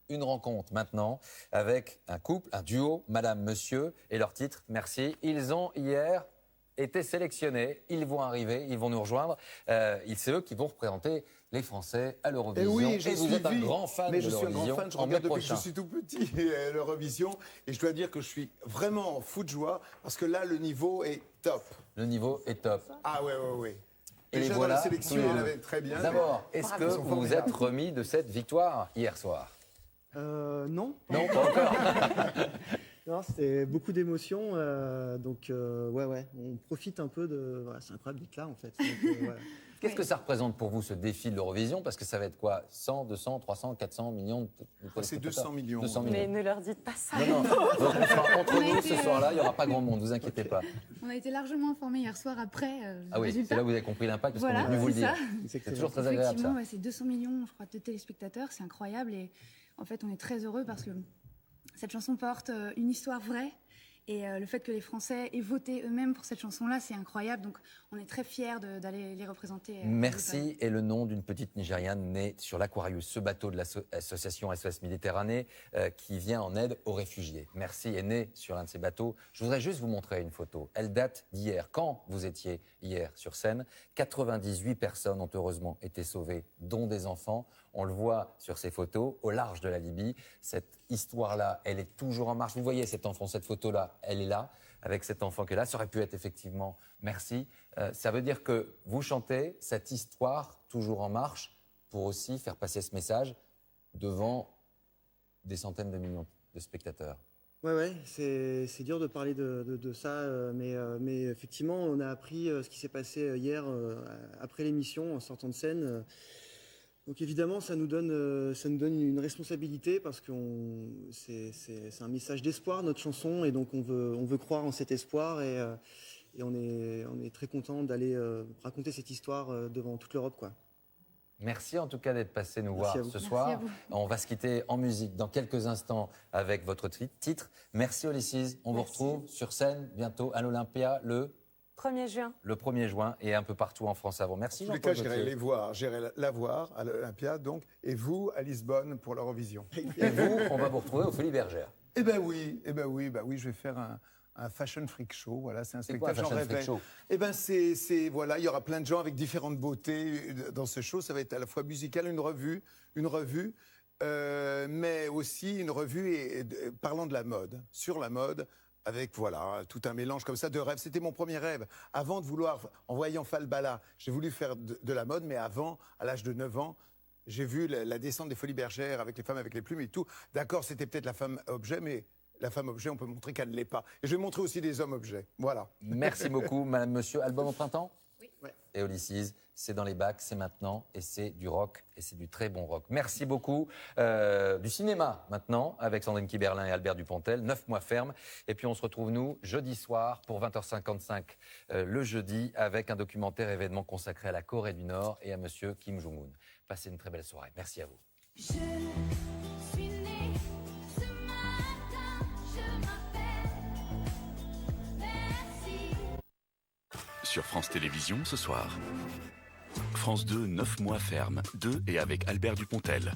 une rencontre maintenant avec un couple, un duo, Madame, Monsieur, et leur titre, merci. Ils ont hier été sélectionnés, ils vont arriver, ils vont nous rejoindre. C'est eux qui vont représenter les Français à l'Eurovision. Oui, et vous êtes un grand fan de je suis un grand l'Eurovision. fan, je en mai regarde depuis que je prochain. suis tout petit l'Eurovision. Et je dois dire que je suis vraiment fou de joie parce que là, le niveau est top. Le niveau est top. Ah ouais. Et Déjà les voilà, dans la sélection, tous les il deux. avait très bien. D'abord, est-ce que Ils sont vous vous formidables. êtes remis de cette victoire hier soir? Non. Non, pas encore. Non, c'était beaucoup d'émotions. Ouais, on profite un peu de. Voilà, c'est incroyable d'être là, en fait. Donc, voilà. Qu'est-ce que ça représente pour vous, ce défi de l'Eurovision? Parce que ça va être quoi? 100, 200, 300, 400 millions de C'est 200 millions. 200 Mais millions. ne leur dites pas ça. Non. Donc, on sera entre On a nous été, ce soir-là, il n'y aura pas grand monde, ne vous inquiétez pas. On a été largement informés hier soir après Ah le oui, résultat. c'est là où vous avez compris l'impact, parce qu'on Voilà, est venu vous le c'est dire. ça. C'est toujours très agréable, ça. Effectivement, ouais, c'est 200 millions, je crois, de téléspectateurs, c'est incroyable. Et en fait, on est très heureux parce que cette chanson porte une histoire vraie. Et le fait que les Français aient voté eux-mêmes pour cette chanson-là, c'est incroyable. Donc, on est très fiers d'aller les représenter. Merci est le nom d'une petite Nigériane née sur l'Aquarius, ce bateau de l'association SOS Méditerranée qui vient en aide aux réfugiés. Merci est née sur l'un de ces bateaux. Je voudrais juste vous montrer une photo. Elle date d'hier. Quand vous étiez hier sur scène, 98 personnes ont heureusement été sauvées, dont des enfants. On le voit sur ces photos, au large de la Libye. Cette histoire-là, elle est toujours en marche. Vous voyez cet enfant, cette photo-là, elle est là, avec cet enfant qui est là. Ça aurait pu être effectivement merci. Ça veut dire que vous chantez cette histoire toujours en marche pour aussi faire passer ce message devant des centaines de millions de spectateurs. Ouais, c'est dur de parler de ça, mais effectivement, on a appris ce qui s'est passé hier après l'émission, en sortant de scène. Donc évidemment, ça nous donne une responsabilité parce que c'est un message d'espoir, notre chanson, et donc on veut croire en cet espoir et on est très content d'aller raconter cette histoire devant toute l'Europe, quoi. Merci en tout cas d'être passé nous Merci voir à vous. ce Merci soir. à vous. On va se quitter en musique dans quelques instants avec votre titre. Merci Olysses. On vous retrouve sur scène bientôt à l'Olympia le 1er juin. 1er juin et un peu partout en France avant. Merci En tous les Jean-Paul cas, j'irai Gaultier. les voir. J'irai la voir à l'Olympia, donc. Et vous, à Lisbonne, pour l'Eurovision. Et vous, on va vous retrouver au Folies Bergères. Eh ben oui, je vais faire un Fashion Freak Show. Voilà, c'est un C'est quoi, spectacle, j'en Fashion Freak rêvais. Show? Eh ben voilà, il y aura plein de gens avec différentes beautés dans ce show. Ça va être à la fois musical, une revue, mais aussi une revue parlant de la mode, sur la mode. Avec, voilà, tout un mélange comme ça de rêves. C'était mon premier rêve. Avant de vouloir, en voyant Falbala, j'ai voulu faire de la mode, mais avant, à l'âge de 9 ans, j'ai vu la descente des Folies Bergères avec les femmes avec les plumes et tout. D'accord, c'était peut-être la femme objet, mais la femme objet, on peut montrer qu'elle ne l'est pas. Et je vais montrer aussi des hommes objets. Voilà. Merci beaucoup, Madame, Monsieur. Album au printemps? Oui. Ouais. Et Olysses, c'est dans les bacs, c'est maintenant, et c'est du rock, et c'est du très bon rock. Merci beaucoup. Du cinéma, maintenant, avec Sandrine Kiberlin et Albert Dupontel, 9 mois ferme. Et puis on se retrouve, nous, jeudi soir, pour 20h55, le jeudi, avec un documentaire événement consacré à la Corée du Nord et à Monsieur Kim Jong-un. Passez une très belle soirée. Merci à vous. Je suis née ce matin, je m'appelle Merci. Sur France Télévisions ce soir. France 2, 9 mois ferme, 2 et avec Albert Dupontel.